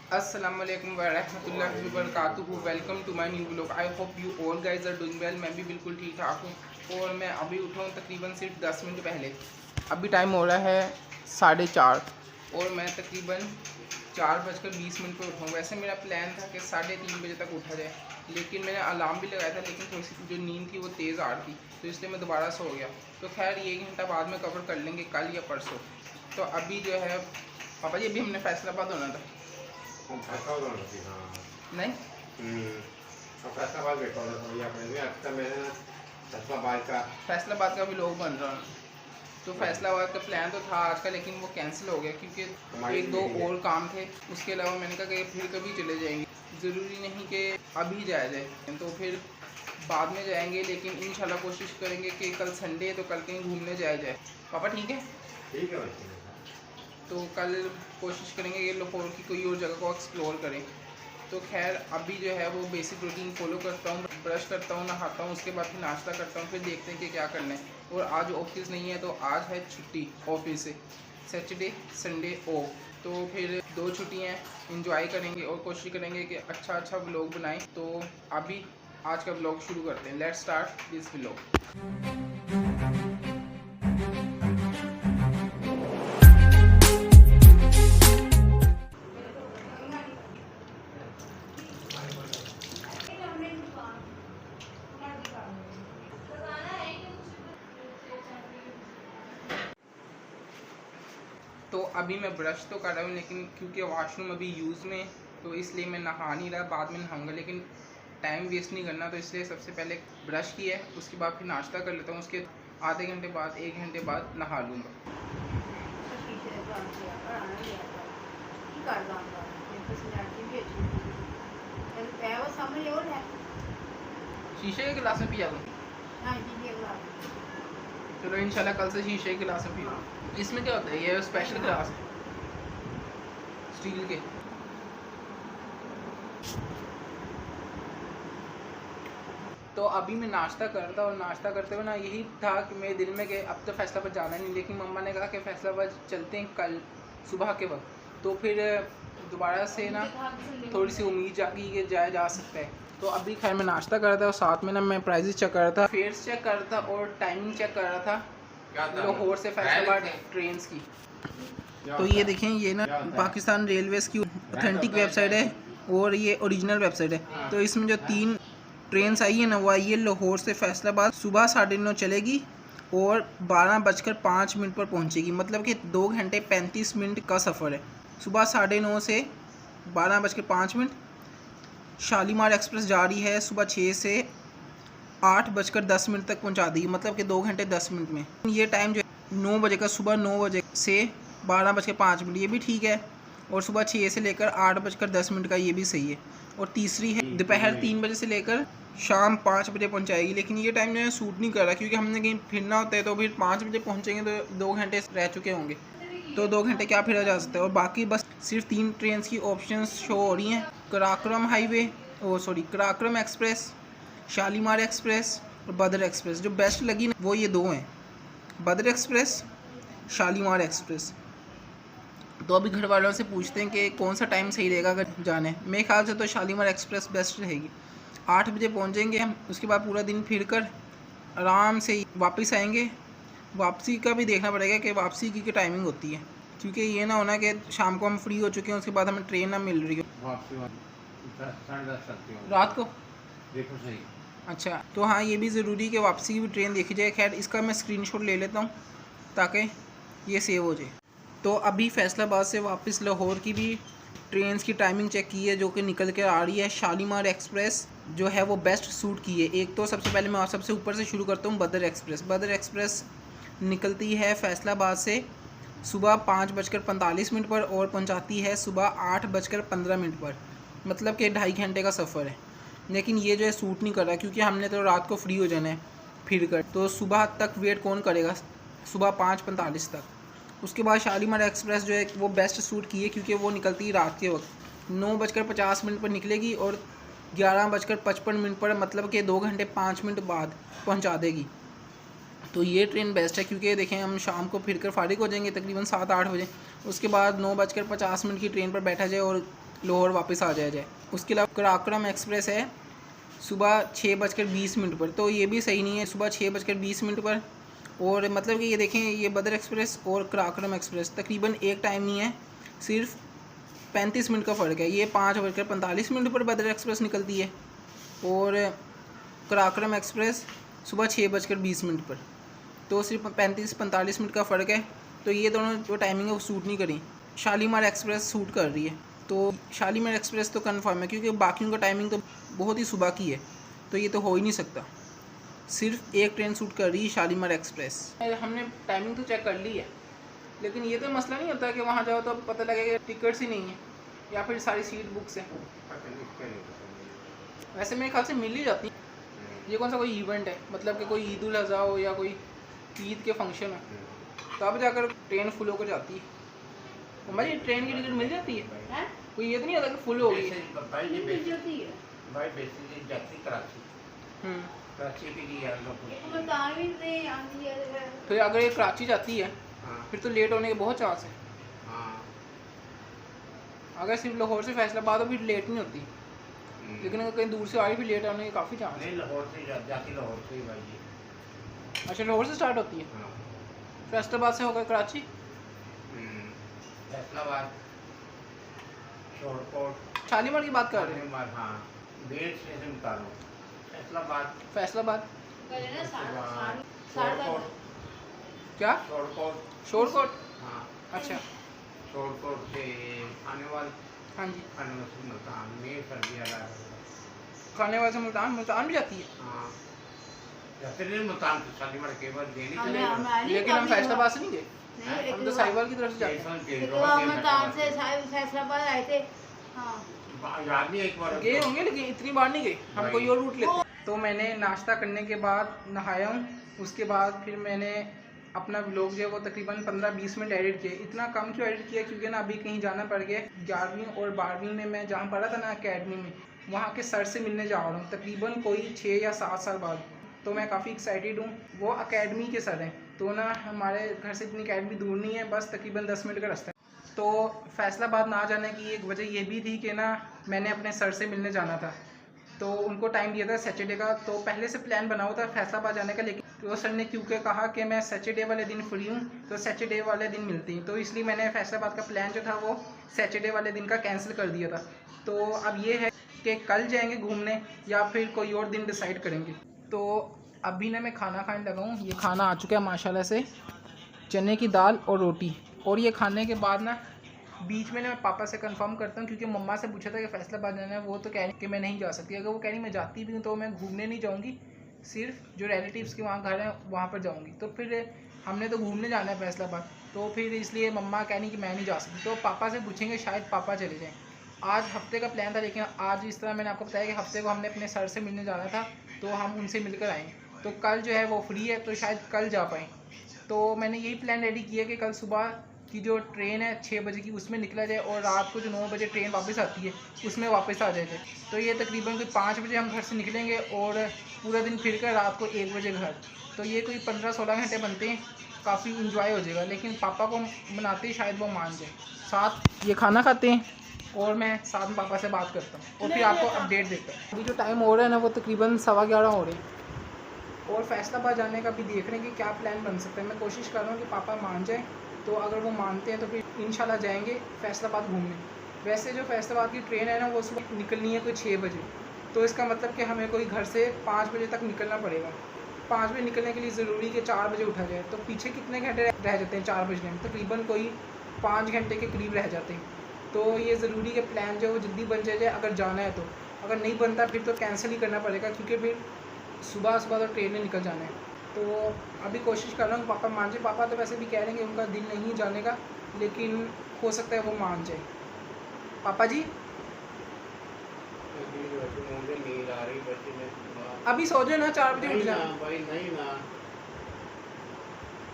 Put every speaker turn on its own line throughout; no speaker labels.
अस्सलामुअलैकुम वरहमतुल्लाहि वबरकातुहू। Welcome to my new blog. I hope you all guys are doing well. मैं भी बिल्कुल ठीक ठाक हूँ और मैं अभी उठा हूँ तकरीबन सिर्फ 10 मिनट पहले। अभी टाइम हो रहा है 4:30 और मैं तकरीबन 4:20 पर उठा हूँ। वैसे मेरा प्लान था कि 3:30 बजे तक उठा जाए, लेकिन मैंने अलार्म भी लगाया था, लेकिन थोड़ी सी जो नींद थी वो तेज़ आ रही थी, तो इसलिए मैं दोबारा सो गया। तो खैर ये 1 घंटा बाद में कवर कर लेंगे, कल या परसों। तो अभी जो है पापा जी, अभी हमने फैसलाबाद होना था। नहीं फैसलाबाद का भी लोग बन रहा है, तो फैसलाबाद का प्लान तो था आज का, लेकिन वो कैंसिल हो गया क्योंकि 1-2 और काम थे। उसके अलावा मैंने कहा कि फिर कभी चले जाएंगे, ज़रूरी नहीं कि अभी जाया जाए, तो फिर बाद में जाएंगे। लेकिन इंशाल्लाह कोशिश करेंगे कि कल संडे है तो कल कहीं घूमने जाया जाए। पापा ठीक है?
ठीक है।
तो कल कोशिश करेंगे कि लाहौर की कोई और जगह को एक्सप्लोर करें। तो खैर अभी जो है वो बेसिक रूटीन फॉलो करता हूँ, ब्रश करता हूँ, नहाता हूँ, उसके बाद फिर नाश्ता करता हूँ, फिर देखते हैं कि क्या करना है। और आज ऑफिस नहीं है, तो आज है छुट्टी ऑफिस से, सैटरडे संडे ऑफ। तो फिर 2 छुट्टियाँ इंजॉय करेंगे और कोशिश करेंगे कि अच्छा व्लॉग बनाएं। तो अभी आज का व्लॉग शुरू करते हैं। Let's start this vlog. तो अभी मैं ब्रश तो कर रहा हूँ, लेकिन क्योंकि वॉशरूम अभी यूज़ में, तो इसलिए मैं नहा नहीं रहा, बाद में नहाऊंगा। लेकिन टाइम वेस्ट नहीं करना, तो इसलिए सबसे पहले ब्रश किया है, उसके बाद फिर नाश्ता कर लेता हूँ, उसके आधे घंटे बाद 1 घंटे बाद नहा लूँगा। शीशे के गिलास में पिया दूँ? चलो इंशाल्लाह कल से शीशे के गिलास में पियो। इसमें क्या होता है? ये स्पेशल गिलास है स्टील के। तो अभी मैं नाश्ता कर रहा था, और नाश्ता करते हुए ना यही था कि मेरे दिल में कि अब तो फैसलाबाद जाना नहीं, लेकिन मम्मा ने कहा कि फैसलाबाद चलते हैं कल सुबह के वक्त। तो फिर दोबारा से ना थोड़ी सी उम्मीद जागी कि जाया जा सकता है। तो अभी खैर मैं नाश्ता कर रहा था और साथ में ना मैं प्राइजेस चेक कर रहा था, फेयर्स चेक कर रहा था और टाइमिंग चेक कर रहा था लाहौर से फैसलाबाद ट्रेन की। तो ये देखें, ये ना पाकिस्तान रेलवेज़ की ऑथेंटिक वेबसाइट है और ये ओरिजिनल वेबसाइट है। तो इसमें जो 3 ट्रेन आई है ना, वो आई है लाहौर से फैसलाबाद, सुबह 9:30 चलेगी और 12:05 पर पहुंचेगी। मतलब कि 2 घंटे 35 मिनट का सफ़र है। सुबह 9:30 से 12:05। शालीमार एक्सप्रेस जा रही है सुबह 6 से 8:10 तक पहुंचा देगी, मतलब कि 2 घंटे 10 मिनट में। ये टाइम जो 9 बजे का, सुबह 9 बजे से 12:05, ये भी ठीक है। और सुबह 6 से लेकर 8:10 का, ये भी सही है। और तीसरी है दोपहर 3 बजे से लेकर शाम 5 बजे पहुंचाएगी। लेकिन ये टाइम जो है सूट नहीं कर रहा, क्योंकि हमने कहीं फिरना होता है, तो फिर 5 बजे पहुंचेंगे तो 2 घंटे रह चुके होंगे, तो 2 घंटे क्या फिरा जा सकता है। और बाकी बस सिर्फ 3 ट्रेन की ऑप्शंस शो हो रही हैं। कराक्रम एक्सप्रेस, शालीमार एक्सप्रेस और बदर एक्सप्रेस। जो बेस्ट लगी ना वो ये 2 हैं, बदर एक्सप्रेस, शालीमार एक्सप्रेस। तो अभी घर वालों से पूछते हैं कि कौन सा टाइम सही रहेगा अगर जाने। मेरे ख्याल से तो शालीमार एक्सप्रेस बेस्ट रहेगी। 8 बजे पहुंचेंगे हम, उसके बाद पूरा दिन फिर कर आराम से वापस आएंगे। वापसी का भी देखना पड़ेगा कि वापसी की टाइमिंग होती है, क्योंकि ये ना होना कि शाम को हम फ्री हो चुके हैं, उसके बाद हमें ट्रेन ना मिल रही हो रात को।
देखो सही।
अच्छा, तो हाँ, ये भी ज़रूरी कि वापसी की भी ट्रेन देखी जाए। खैर इसका मैं स्क्रीनशॉट ले लेता हूँ ताकि ये सेव हो जाए। तो अभी फैसलाबाद से वापस लाहौर की भी ट्रेन की टाइमिंग चेक की है, जो कि निकल कर आ रही है। शालीमार एक्सप्रेस जो है वो बेस्ट सूट की है। एक तो सबसे पहले मैं सबसे ऊपर से शुरू करता हूँ, बदर एक्सप्रेस। बदर एक्सप्रेस निकलती है फैसलाबाद से सुबह 5:45 पर और पहुँचाती है सुबह 8:15 पर। मतलब कि 2.5 घंटे का सफ़र है। लेकिन ये जो है सूट नहीं कर रहा, क्योंकि हमने तो रात को फ्री हो जाना है फिर कर, तो सुबह तक वेट कौन करेगा, सुबह 5:45 तक। उसके बाद शालीमार एक्सप्रेस जो है वो बेस्ट सूट की है, क्योंकि वो निकलती है रात के वक्त 9:50 पर निकलेगी और 11:55 पर, मतलब कि 2 घंटे 5 मिनट बाद पहुंचा देगी। तो ये ट्रेन बेस्ट है, क्योंकि देखें हम शाम को फिर कर फारिग हो जाएंगे तकरीबन 7-8 बजे। उसके बाद 9:50 की ट्रेन पर बैठा जाए और लाहौर वापस आ जाया जाए। उसके अलावा कराक्रम एक्सप्रेस है सुबह 6:20 पर, तो ये भी सही नहीं है सुबह 6:20 पर। और मतलब कि ये देखें, ये बदर एक्सप्रेस और कराक्रम एक्सप्रेस तकरीबन एक टाइम नहीं है, सिर्फ 35 मिनट का फ़र्क है। ये 5:45 पर बदर एक्सप्रेस निकलती है और कराक्रम एक्सप्रेस सुबह 6:20 पर, तो सिर्फ 35-45 मिनट का फ़र्क है। तो ये दोनों जो टाइमिंग है वो सूट नहीं करी। शालीमार एक्सप्रेस सूट कर रही है, तो शालीमार एक्सप्रेस तो कंफर्म है, क्योंकि बाकियों का टाइमिंग तो बहुत ही सुबह की है, तो ये तो हो ही नहीं सकता। सिर्फ एक ट्रेन सूट कर रही है, शालीमार एक्सप्रेस। हमने टाइमिंग तो चेक कर ली है, लेकिन ये तो मसला नहीं होता कि वहाँ जाओ तो पता लगेगा टिकट्स ही नहीं है या फिर सारी सीट बुक्स हैं। वैसे मेरे ख्याल से मिल ही जाती है। ये कौन सा कोई इवेंट है, मतलब कि कोई ईद उल अज़हा हो या कोई ईद के फंक्शन हो, तब जाकर ट्रेन फुल होकर जाती है। हमारी ट्रेन की टिकट मिल जाती है, कोई ये तो नहीं होता कि फुल होगी। फिर अगर ये कराची जाती है फिर तो लेट होने के बहुत चांस है। अगर सिर्फ लाहौर से फैसलाबाद हो फिर लेट नहीं होती, लेकिन अगर कहीं दूर से आ रही फिर लेट होने के काफ़ी चांस है।
लाहौर से जाती, लाहौर से ही भाई।
अच्छा, लाहौर से स्टार्ट होती है, फैसलाबाद से होकर कराची,
फैसलाबाद, शोरकोट,
शालीमार की बात कर रहे हैं।
हाँ, बेल स्टेशन उतारो,
फैसलाबाद
शोरकोट,
क्या
शोरकोट,
शोरकोट,
हाँ,
अच्छा,
शोरकोट से खानेवाल,
हाँ जी,
खानेवाल से मुल्तान में सर्दी वाला,
खानेवाल से मुल्तान, मुल्तान भी जाती है।
हाँ, जाते नहीं मुल्तान से शालीमार के बाद देनी
हमें
चलेगा।
लेकिन हम फैसलाबाद से नहीं गए,
नहीं,
हम तो साहिवाल की तरफ से जाते हैं।
मुल्तान से फैसलाबाद आए थे। हाँ,
याद नहीं, एक बार
गए होंगे लेकिन इतनी बार नहीं गए, हम कोई और रूट लेते। तो मैंने नाश्ता करने के बाद नहाया हूँ, उसके बाद फिर मैंने अपना व्लॉग जो है वो तकरीबन 15-20 मिनट एडिट किए। इतना कम क्यों एडिट किया, क्योंकि ना अभी कहीं जाना पड़ गया। 11वीं और 12वीं में मैं जहाँ पढ़ा था ना अकेडमी में, वहाँ के सर से मिलने जा रहा हूँ तकरीबन कोई 6 या 7 साल बाद। तो मैं काफ़ी एक्साइटेड हूँ। वो अकेडमी के सर हैं, तो ना हमारे घर से इतनी अकेडमी दूर नहीं है, बस तकरीबन 10 मिनट का रास्ता है। तो फैसलाबाद ना जाने की एक वजह ये भी थी कि ना मैंने अपने सर से मिलने जाना था, तो उनको टाइम दिया था सैटरडे का। तो पहले से प्लान बना हुआ था फैसलाबाद जाने का, लेकिन तो सर ने क्योंकि कहा कि मैं सैटरडे वाले दिन फ्री हूँ तो सैटरडे वाले दिन मिलती हैं, तो इसलिए मैंने फैसलाबाद का प्लान जो था वो सैटरडे वाले दिन का कैंसिल कर दिया था। तो अब ये है कि कल जाएंगे घूमने या फिर कोई और दिन डिसाइड करेंगे। तो अभी ना मैं खाना खाने लगा हूँ। ये खाना आ चुका है माशाल्लाह से, चने की दाल और रोटी। और ये खाने के बाद ना बीच में ना मैं पापा से कंफर्म करता हूँ, क्योंकि मम्मा से पूछा था कि फैसलाबाद जाना है, वो तो कह रही कि मैं नहीं जा सकती। अगर वो कह रही मैं जाती भी हूँ तो मैं घूमने नहीं जाऊँगी, सिर्फ जो रिलेटिव्स के वहाँ घर है वहाँ पर जाऊँगी। तो फिर हमने तो घूमने जाना है फैसलाबाद, तो फिर इसलिए मम्मा कह रही कि मैं नहीं जा सकती। तो पापा से पूछेंगे, शायद पापा चले जाएँ। आज हफ्ते का प्लान था, लेकिन आज इस तरह मैंने आपको बताया कि हफ्ते को हमने अपने सर से मिलने जाना था, तो हम उनसे मिलकर आएँ। तो कल जो है वो फ्री है, तो शायद कल जा पाएँ। तो मैंने यही प्लान रेडी किया कि कल सुबह की जो ट्रेन है 6 बजे की उसमें निकला जाए, और रात को जो 9 बजे ट्रेन वापस आती है उसमें वापस आ जाए। तो ये तकरीबन कोई 5 बजे हम घर से निकलेंगे और पूरा दिन फिर कर रात को 1 बजे घर। तो ये कोई 15-16 घंटे बनते हैं, काफ़ी इंजॉय हो जाएगा। लेकिन पापा को मनाते ही शायद वो मान जाए। साथ ये खाना खाते हैं और मैं साथ में पापा से बात करता हूँ और फिर आपको अपडेट देता हूँ। अभी जो टाइम हो रहा है ना वो तकरीबन 11:15 हो रहे हैं, और फैसलाबाद जाने का भी देख रहे हैं कि क्या प्लान बन सकता है। मैं कोशिश कर रहा हूँ कि पापा मान जाएं, तो अगर वो मानते हैं तो फिर इंशाल्लाह जाएंगे फैसलाबाद घूमने। वैसे जो फैसलाबाद की ट्रेन है ना वो सुबह निकलनी है कोई 6 बजे, तो इसका मतलब कि हमें कोई घर से 5 बजे तक निकलना पड़ेगा। 5 बजे निकलने के लिए ज़रूरी कि 4 बजे उठा जाए। तो पीछे कितने घंटे रह जाते हैं 4 बजने में? तकरीबन कोई 5 घंटे के करीब रह जाते हैं। तो ये ज़रूरी कि प्लान जो है वो जल्दी बन जाए अगर जाना है तो। अगर नहीं बनता फिर तो कैंसिल ही करना पड़ेगा, क्योंकि फिर सुबह सुबह तो ट्रेन में निकल जाना है। तो अभी कोशिश कर रहा हूँ पापा मान जाए। पापा तो वैसे भी कह रहे हैं कि उनका दिल नहीं जाने का, लेकिन हो सकता है वो मान जाए। पापा जी
नींद आ रही बच्चे में,
अभी सो जाए ना, 4 बजे उठ जाना
भाई। नहीं ना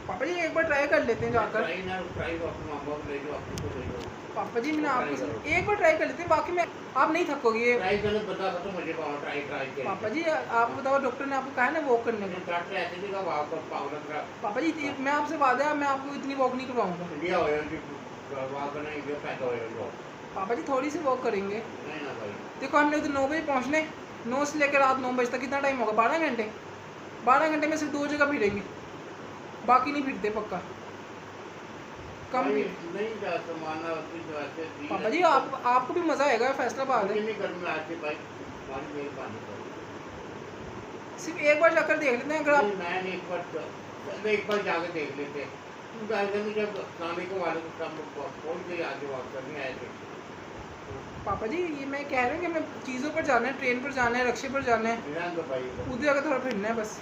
पापा जी, एक बार ट्राई कर लेते हैं जाकर।
ट्राई को अपने मामा को ले जाओ, अपने को ले जाओ।
पापा जी मैंने आपको एक बार ट्राई कर लेते हैं, बाकी में आप नहीं थकोगे।
ट्राई करने बता दो मुझे, ट्राई कर।
पापा जी आप बताओ, डॉक्टर ने आपको कहा है ना वॉक करने को।
डॉक्टर ऐसे नहीं कहा आपको पावला करा।
पापा जी मैं आपसे वादा है, मैं आपको इतनी वॉक नहीं करवाऊंगा।
लिया हो कि वाक नहीं ये पैसा हो जाओ।
पापा जी थोड़ी सी वॉक करेंगे।
नहीं ना भाई,
देखो हमने उधर 9 बजे पहुँचने, 9 से लेकर रात 9 बजे तक कितना टाइम होगा? 12 घंटे। 12 घंटे में सिर्फ 2 जगह फिरेंगे, बाकी नहीं फिरते पक्का। कम
भाई,
भी
नहीं जा तो माना उसकी जो ऐसे दी
पापा
है,
जी आपको भी मज़ा आएगा फैसलाबाद
मुझे
है।
नहीं गर्मी आती भाई, पानी मेहरबानी करो।
सिर्फ एक बार जाकर देख लेते हैं अगर आप।
नहीं, मैं नहीं, एक बार जाके देख लेते। जब स्वामी को वाले पहुँच गई आगे वापस करने आए थे।
पापा जी ये मैं कह रहा हूँ कि मैं चीज़ों पर जाना है, ट्रेन पर जाना है, रक्शे पर जाना है,
ध्यान दो भाई,
उधर जाकर थोड़ा फिरना है बस।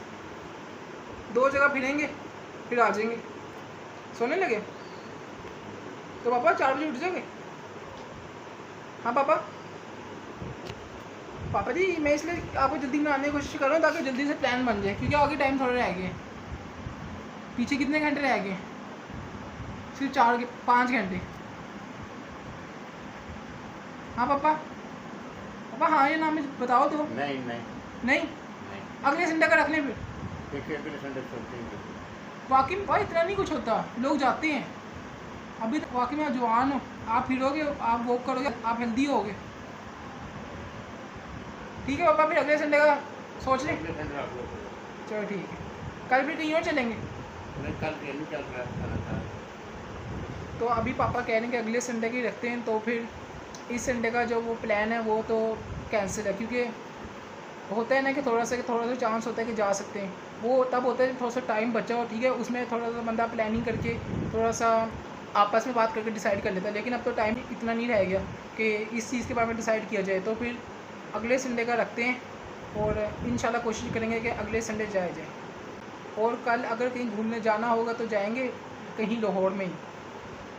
2 जगह फिरेंगे फिर आ जाएंगे। सोने लगे तो पापा 4 बजे उठ जाओगे? हाँ पापा। पापा जी मैं इसलिए आपको जल्दी में आने की कोशिश कर रहा हूँ ताकि जल्दी से प्लान बन जाए, क्योंकि आगे टाइम थोड़ा रह गए। पीछे कितने घंटे रह गए? सिर्फ 5 घंटे। हाँ पापा। पापा हाँ ये नाम बताओ तो।
नहीं नहीं
नहीं
नहीं,
अगले संडे का रख लें फिर।
देखिए अगले संडे चलते हैं।
वाकई में भाई इतना नहीं कुछ होता, लोग जाते हैं। अभी तक वाकई में आप जवान हो, आप फिरोगे, आप वॉक करोगे, आप हेल्दी होगे। ठीक है पापा, फिर अगले संडे का सोच लें।
अगले संडे रख लो।
चलो ठीक है, कल फिर कहीं और चलेंगे।
नहीं, कल ट्रेन चल रहा है खाना खा।
तो अभी पापा कह रहे हैं कि अगले संडे की रखते हैं, तो फिर इस संडे का जो वो प्लान है वो तो कैंसिल है, क्योंकि होता है ना कि थोड़ा सा चांस होता है कि जा सकते हैं। वो तब होता है थोड़ा सा टाइम बचा हो, ठीक है, उसमें थोड़ा सा बंदा प्लानिंग करके थोड़ा सा आपस में बात करके डिसाइड कर लेता है। लेकिन अब तो टाइम इतना नहीं रह गया कि इस चीज़ के बारे में डिसाइड किया जाए। तो फिर अगले संडे का रखते हैं और इंशाल्लाह कोशिश करेंगे कि अगले संडे जाया जाए। और कल अगर कहीं घूमने जाना होगा तो जाएंगे कहीं लाहौर में ही,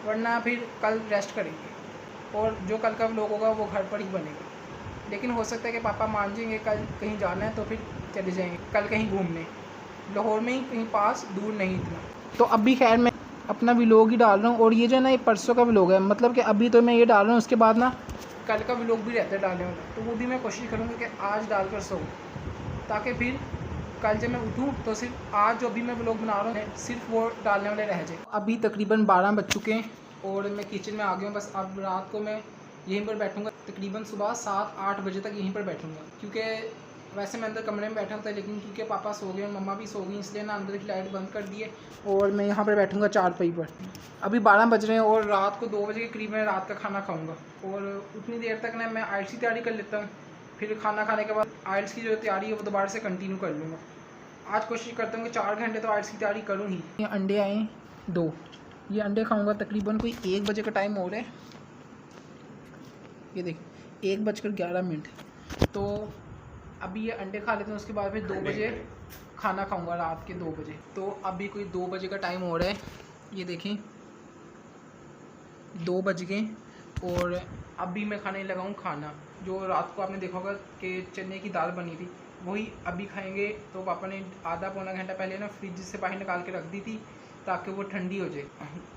वरना फिर कल रेस्ट करेंगे और जो कल का व्लॉग होगा वो घर पर ही बनेगा। लेकिन हो सकता है कि पापा मान जाएंगे कल कहीं जाना है तो फिर चले जाएंगे कल कहीं घूमने, लाहौर में ही कहीं पास, दूर नहीं इतना। तो अभी खैर मैं अपना व्लॉग ही डाल रहा हूँ, और ये जो है ना ये परसों का व्लॉग है, मतलब कि अभी तो मैं ये डाल रहा हूँ, उसके बाद ना कल का व्लॉग भी रहता है डालने वाला, तो वो भी मैं कोशिश करूँगा कि आज डालकर सोऊं, ताकि फिर कल जब मैं उठूँ तो सिर्फ आज जो भी मैं व्लॉग बना रहा हूँ सिर्फ वो डालने वाले रह जाए। अभी तकरीबन 12 बज चुके हैं और मैं किचन में आ गया हूँ। बस अब रात को मैं यहीं पर बैठूँगा, तकरीबन सुबह 7-8 बजे तक यहीं पर बैठूँगा, क्योंकि वैसे मैं अंदर कमरे में बैठा था, लेकिन क्योंकि पापा सो गए और मम्मा भी सो गई, इसलिए ना अंदर की लाइट बंद कर दी है और मैं यहाँ पर बैठूँगा चारपाई पर। अभी 12 बज रहे हैं और रात को 2 बजे के करीब मैं रात का खाना खाऊँगा, और उतनी देर तक ना मैं आइल्स की तैयारी कर लेता हूँ। फिर खाना खाने के बाद आइल्स की जो तैयारी है वो दोबारा से कंटिन्यू कर लूँगा। आज कोशिश करता हूँ कि 4 घंटे तो आइल्स की तैयारी करूँ ही। ये अंडे आए 2, ये अंडे खाऊँगा, तकरीबन कोई 1 बजे का टाइम हो रहा है। ये देखिए 1:11। तो अभी ये अंडे खा लेते हैं, उसके बाद फिर 2 बजे खाना खाऊंगा, रात के 2 बजे। तो अभी कोई 2 बजे का टाइम हो रहा है, ये देखें 2 बज गए और अभी मैं खाने लगा हूँ खाना। जो रात को आपने देखा होगा कि चने की दाल बनी थी वही अभी खाएंगे। तो पापा ने आधा पौना घंटा पहले ना फ्रिज से बाहर निकाल के रख दी थी ताकि वो ठंडी हो जाए,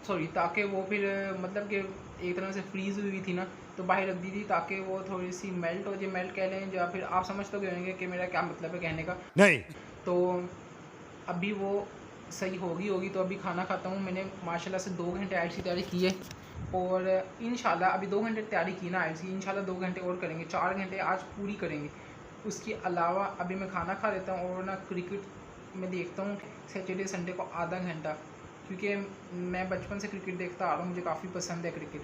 सॉरी ताकि वो फिर मतलब कि एक तरह से फ्रीज़ हुई थी ना, तो बाहर रख दी थी ताकि वो थोड़ी सी मेल्ट हो जाए। मेल्ट कह लें या फिर आप समझ तो गए होंगे कि मेरा क्या मतलब है कहने का।
नहीं
तो अभी वो सही होगी तो अभी खाना खाता हूँ। मैंने माशाल्लाह से 2 घंटे आइल्स की तैयारी की है और इंशाल्लाह अभी 2 घंटे तैयारी की ना आइल्स की, इंशाल्लाह 2 घंटे और करेंगे, 4 घंटे आज पूरी करेंगे। उसके अलावा अभी मैं खाना खा लेता हूँ और ना क्रिकेट में देखता हूँ सैटरडे संडे को आधा घंटा, क्योंकि मैं बचपन से क्रिकेट देखता आ रहा हूँ, मुझे काफ़ी पसंद है क्रिकेट।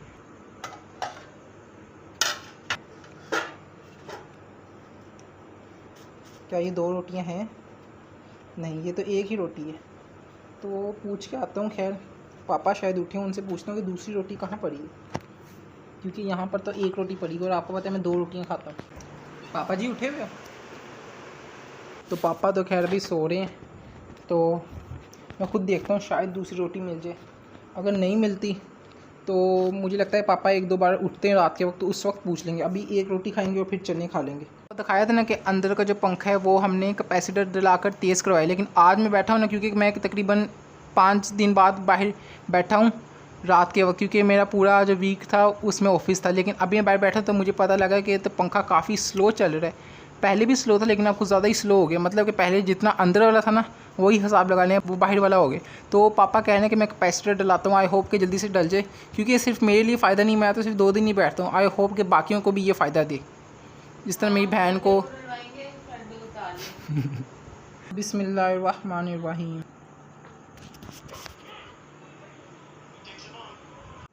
क्या ये 2 रोटियां हैं? नहीं, ये तो एक ही रोटी है। तो पूछ के आता हूँ, खैर पापा शायद उठे हैं, उनसे पूछता हूँ कि दूसरी रोटी कहाँ पड़ी है, क्योंकि यहाँ पर तो एक रोटी पड़ी और आपको पता है मैं 2 रोटियाँ खाता हूँ। पापा जी उठे हुए हो? तो पापा तो खैर अभी सो रहे हैं, तो मैं खुद देखता हूँ शायद दूसरी रोटी मिल जाए। अगर नहीं मिलती तो मुझे लगता है पापा 1-2 बार उठते हैं रात के वक्त, तो उस वक्त पूछ लेंगे। अभी एक रोटी खाएंगे और फिर चने खा लेंगे। तो दिखाया था ना कि अंदर का जो पंखा है वो हमने कैपेसिटर दिलाकर तेज़ करवाया, लेकिन आज मैं बैठा हूँ ना, क्योंकि मैं तकरीबन 5 दिन बाद बाहर बैठा हूँ रात के वक्त, क्योंकि मेरा पूरा जो वीक था उसमें ऑफिस था। लेकिन अभी मैं बाहर बैठा तो मुझे पता लगा कि तो पंखा काफ़ी स्लो चल रहा है, पहले भी स्लो था लेकिन अब कुछ ज़्यादा ही स्लो हो गया, मतलब कि पहले जितना अंदर वाला था ना वही हिसाब लगा लें, वो बाहर वाला हो गया। तो पापा कह रहे हैं कि मैं कैपेसिटर डलाता हूँ, आई होप कि जल्दी से डल जाए, क्योंकि ये सिर्फ मेरे लिए फ़ायदा नहीं, मैं तो सिर्फ 2 दिन ही बैठता हूँ, आई होप कि बाकियों को भी ये फ़ायदा दे, जिस तरह मेरी बहन को। बिस्मिल्लाहिर्रहमानिर्रहीम।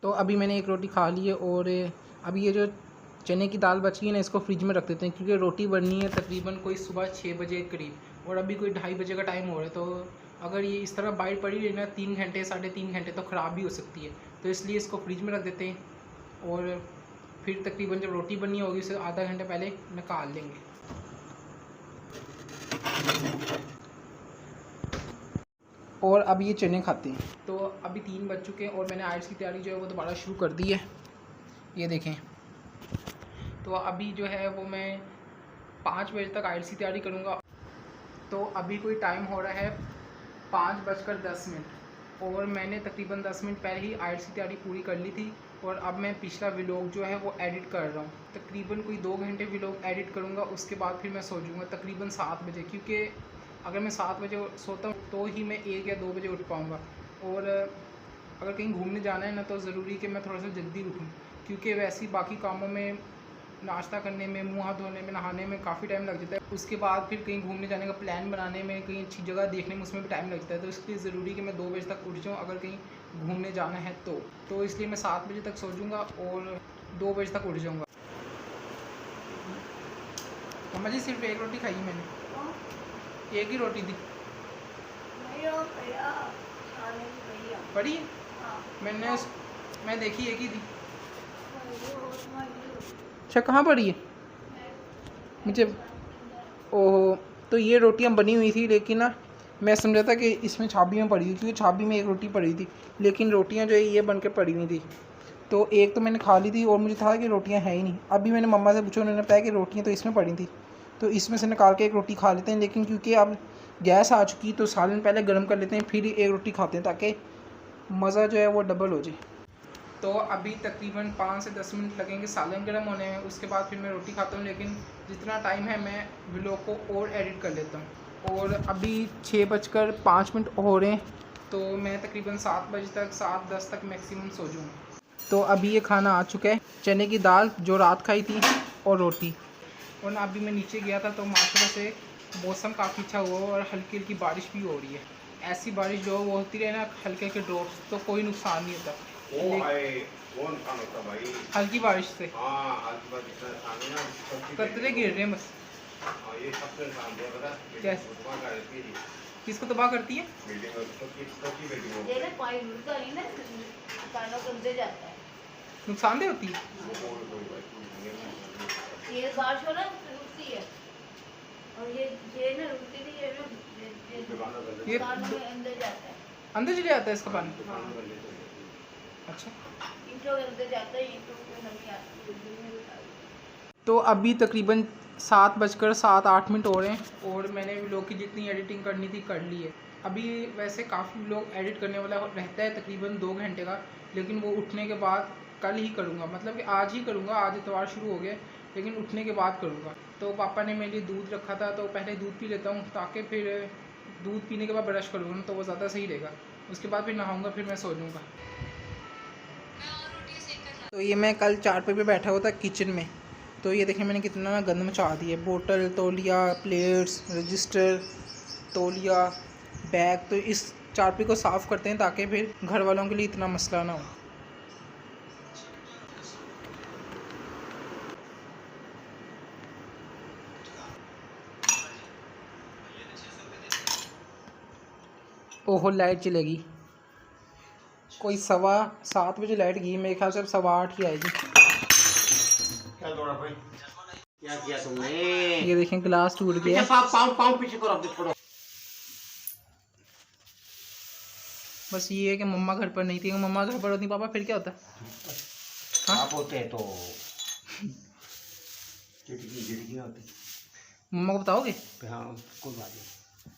तो अभी मैंने एक रोटी खा ली है और अभी ये जो चने की दाल बची है ना, इसको फ्रिज में रख देते हैं, क्योंकि रोटी बननी है तकरीबन कोई सुबह 6 बजे के करीब, और अभी कोई 2:30 बजे का टाइम हो रहा है। तो अगर ये इस तरह बाहर पड़ी रही ना 3 घंटे 3.5 घंटे तो ख़राब भी हो सकती है, तो इसलिए इसको फ्रिज में रख देते हैं और फिर तकरीबन जब रोटी बननी होगी उससे आधा घंटा पहले निकाल लेंगे। और अब ये चने खाते हैं। तो अभी 3 बज चुके हैं और मैंने आइल्स की तैयारी जो है वो दोबारा शुरू कर दी है, ये देखें। तो अभी जो है वो मैं 5 बजे तक आइल्स की तैयारी करूँगा। तो अभी कोई टाइम हो रहा है 5:10 और मैंने तकरीबन 10 मिनट पहले ही आइल्स की तैयारी पूरी कर ली थी और अब मैं पिछला व्लॉग जो है वो एडिट कर रहा हूँ। तकरीबन कोई 2 घंटे व्लॉग एडिट करूँगा, उसके बाद फिर मैं सो जाऊँगा तकरीबन 7 बजे, क्योंकि अगर मैं 7 बजे सोता हूँ तो ही मैं 1 या 2 बजे उठ पाऊँगा। और अगर कहीं घूमने जाना है ना तो ज़रूरी कि मैं थोड़ा सा जल्दी उठूँ, क्योंकि वैसे ही बाकी कामों में, नाश्ता करने में, मुँह हाथ धोने में, नहाने में काफ़ी टाइम लग जाता है। उसके बाद फिर कहीं घूमने जाने का प्लान बनाने में, कहीं अच्छी जगह देखने में, उसमें भी टाइम लगता है। तो इसलिए ज़रूरी कि मैं 2 बजे तक उठ जाऊँ अगर कहीं घूमने जाना है तो इसलिए मैं 7 बजे तक सो जाऊँगा और 2 बजे तक उठ जाऊँगा। मम्मा जी सिर्फ एक रोटी खाई मैंने, एक ही रोटी थी पड़ी है? मैं देखी एक ही थी। अच्छा कहाँ पड़ी है मुझे? ओहो, तो ये रोटियां बनी हुई थी लेकिन ना मैं समझा था कि इसमें छाबी में पड़ी हुई, क्योंकि छाबी में एक रोटी पड़ी थी, लेकिन रोटियां जो है ये बन के पड़ी हुई थी। तो एक तो मैंने खा ली थी और मुझे था कि रोटियां हैं ही नहीं। अभी मैंने मम्मा से पूछा, उन्होंने बताया कि रोटियां तो इसमें पड़ी थी, तो इसमें से निकाल के एक रोटी खा लेते हैं। लेकिन क्योंकि अब गैस आ चुकी तो सालन पहले गर्म कर लेते हैं फिर एक रोटी खाते हैं, ताकि मज़ा जो है वो डबल हो जाए। तो अभी तकरीबन 5 से 10 मिनट लगेंगे सालन गर्म होने में, उसके बाद फिर मैं रोटी खाता हूँ। लेकिन जितना टाइम है मैं व्लॉग को और एडिट कर लेता हूँ। और अभी 6:05 हो रहे हैं, तो मैं तकरीबन 7 बजे तक, 7:10 तक मैक्सिमम सो जाऊँगा। तो अभी ये खाना आ चुका है, चने की दाल जो रात खाई थी और रोटी। और ना अभी मैं नीचे गया था तो माशाल्लाह से मौसम काफ़ी अच्छा हुआ और हल्की हल्की बारिश भी हो रही है। ऐसी बारिश जो वो होती रहे ना, हल्के हल्के ड्रॉप्स, तो कोई नुकसान नहीं होता।
वो नुकसान होता भाई
हल्की बारिश से
हल्की बारिश से नुकसान है ना,
कतरे गिर रहे हैं बस।
ये सबसे नुकसान है पता
कैसे? किसको तबाह करती है?
ये ना पानी रुकता नहीं ना, कानों के अंदर जाता है,
नुकसानदेह होती है।
ये बारिश हो ना रुकती है और ये ना रुकती नहीं है ना,
ये
कानों के अंदर जाता है,
अंदर चले जाता है इसका पानी। अच्छा,
ईंटों के अंदर जाता है, ईंटों में नहीं आता।
तो अभी तकरीबन 7:07-8 हो रहे हैं और मैंने व्लॉग की जितनी एडिटिंग करनी थी कर ली है। अभी वैसे काफ़ी व्लॉग एडिट करने वाला रहता है तकरीबन 2 घंटे का, लेकिन वो उठने के बाद कल ही करूँगा, मतलब कि आज ही करूँगा। आज इतवार शुरू हो गया लेकिन उठने के बाद करूँगा। तो पापा ने मेरे लिए दूध रखा था, तो पहले दूध पी लेता हूँ ताकि फिर दूध पीने के बाद ब्रश करूँगा तो वो ज़्यादा सही रहेगा। उसके बाद फिर नहाऊँगा, फिर मैं सो जाऊँगा। तो ये मैं कल चारपाई पे बैठा हुआ था किचन में, तो ये देखें मैंने कितना ना गंद मचा दी है। बोतल, तौलिया, प्लेट्स, रजिस्टर, तौलिया, बैग। तो इस चारपाई को साफ़ करते हैं ताकि फिर घर वालों के लिए इतना मसला ना हो। ओहो, लाइट चलेगी। कोई 7:15 बजे लाइट गई, मेरे ख्याल से अब 8:15 ही आएगी।
क्या दौड़ा भाई, क्या किया तुमने?
ये देखें गिलास टूट गया।
पाँव पीछे करो, अब छोड़ो।
बस ये है कि मम्मा घर पर नहीं थी। मम्मा घर पर होती पापा फिर क्या होता?
आप होते तो झिड़की होती।
मम्मा को बताओगे?
हाँ, कोई बात नहीं,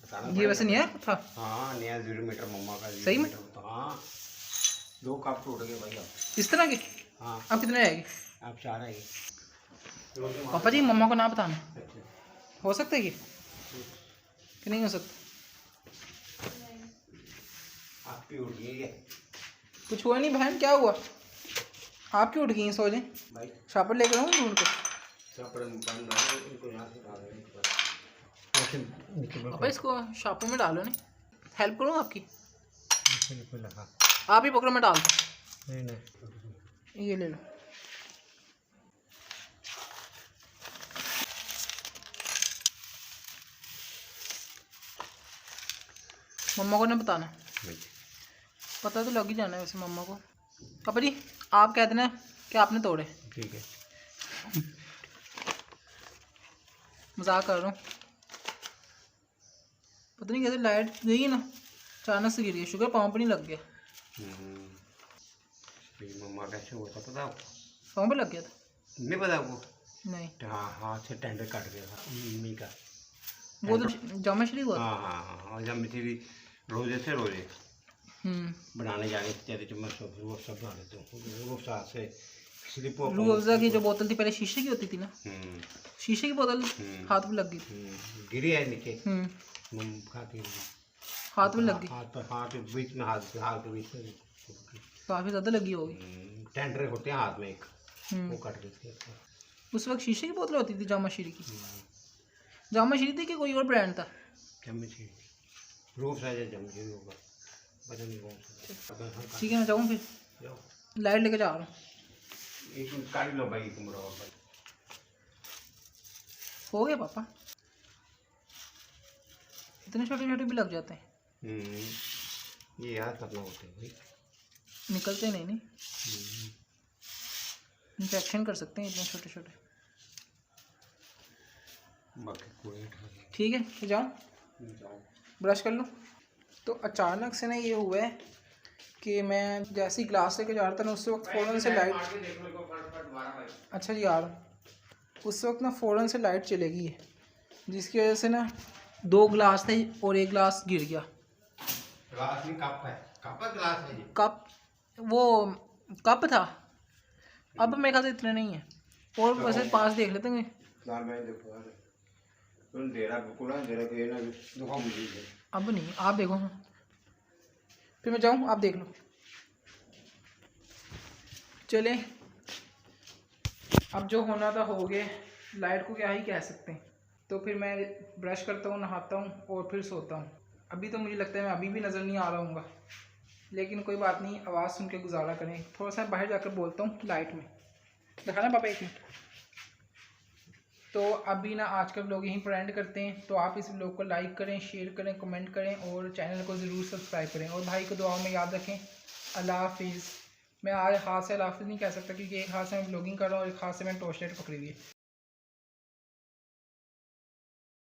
बताना
ये वैसे नया था।
हाँ, नया 0 मीटर मम्मा का।
सही में?
तो हाँ, 2 कप टूट गए भाई अब।
इस तरह के?
हाँ,
अब कितने आएगी?
आप 4 आएगी।
पापा जी मम्मा को ना बताना। हो सकता है ये कि नहीं हो सकता?
आपकी उठ गई है
कुछ हुआ नहीं बहन, क्या हुआ? आप क्यों उठ गई हैं? सो जाएं,
भाई।
शापर लेकर आऊँ ढूंढ के?
शापर में बंद है, इनको यहाँ से डाल दें।
पापा इसको शापर में डालो, नहीं हेल्प करूँ आपकी?
लगा
आप ही पकड़ो, मैं डालता
नहीं नहीं
हूँ। ये ले लो। मम्मा को ना बताना, पता तो लग ही जाना है वैसे मम्मा को। पापा जी आप कह देना कि आपने तोड़े।
ठीक है।
मजाक कर रहा हूँ। पता नहीं कैसे लाइट गई ना, अचानक से गिर गई, शुगर पाँव पे नहीं लग गया।
मम्मा कैसे हुआ था पता आपको?
पाँव पे लग गया था?
नहीं पता आपको?
नहीं,
हाँ हाथ से टेंडर कट गया था मम्मी का।
वो तो जामा शरीफ हुआ था।
हाँ हाँ हाँ, और जब मेरी रोजे से रोजे बनाने जाने तेरे चम्मच वो सब बना लेते हूँ वो साथ से स्लिप
रूह अफ़ज़ा की जो बोतल थी पहले शीशे की होती थी ना, शीशे की बोतल हाथ में लग गई थी।
गिरी है नीचे खाती
हाथ में लग गई,
हाथ बीच में हाथ के बीच में
काफ़ी ज़्यादा लगी होगी।
टेंडर होते हैं हाथ में एक, वो कट गई थी।
उस वक्त शीशे की बोतल होती थी जामा शरीफ की? जामा शरीफ थी कि कोई और ब्रांड था?
जमशेरी रूफ साइज जमशेरी होगा, पता नहीं कौन सा।
ठीक है मैं जाऊँ फिर,
जाओ
लाइट लेके जा रहा हूँ।
एक काट लो भाई तुम और भाई।
हो गया पापा, इतने छोटे छोटे भी लग जाते हैं।
ये याद करना होता है भाई,
निकलते नहीं इन्फेक्शन कर सकते हैं इतने छोटे छोटे।
बाकी कोई
ठीक है तो जाऊँ, ब्रश कर लूँ। तो अचानक से ना ये हुआ है कि मैं जैसे ही ग्लास लेके जा रहा था ना उस वक्त फ़ौरन से लाइट, अच्छा जी आ रहा हूँ, उस वक्त ना फ़ौरन से लाइट चले गई है, जिसकी वजह से ना 2 गिलास थे और 1 गिलास गिर गया।
ग्लास नहीं कप है, कप का ग्लास है ये।
कप, वो कप था, अब मेरे ख्याल से इतने नहीं है, और वैसे पास देख लेते हैं।
यार मैं देखो यार तुम दे रहा बिल्कुल ना दे रहा कि ना दिखाओ मुझे।
अब नहीं, आप देखो फिर मैं जाऊँ, आप देख लो। चले अब जो होना था हो गया, लाइट को क्या ही कह सकते हैं। तो फिर मैं ब्रश करता हूँ, नहाता हूँ और फिर सोता हूँ। अभी तो मुझे लगता है मैं अभी भी नज़र नहीं आ रहा हूँगा, लेकिन कोई बात नहीं, आवाज़ सुन के गुजारा करें। थोड़ा सा बाहर जाकर बोलता हूँ लाइट में, दिखाना पापा 1 मिनट। तो अभी ना आज का व्लॉग यहीं पर एंड करते हैं। तो आप इस व्लॉग को लाइक करें, शेयर करें, कमेंट करें और चैनल को ज़रूर सब्सक्राइब करें और भाई को दुआ में याद रखें। अल्लाह हाफिज़। मैं आज हाथ से अल्लाह हाफिज़ नहीं कह सकता क्योंकि एक हाथ से मैं व्लॉगिंग कर रहा हूँ और एक हाथ से मैंने टॉर्च लाइट पकड़ी हुई है।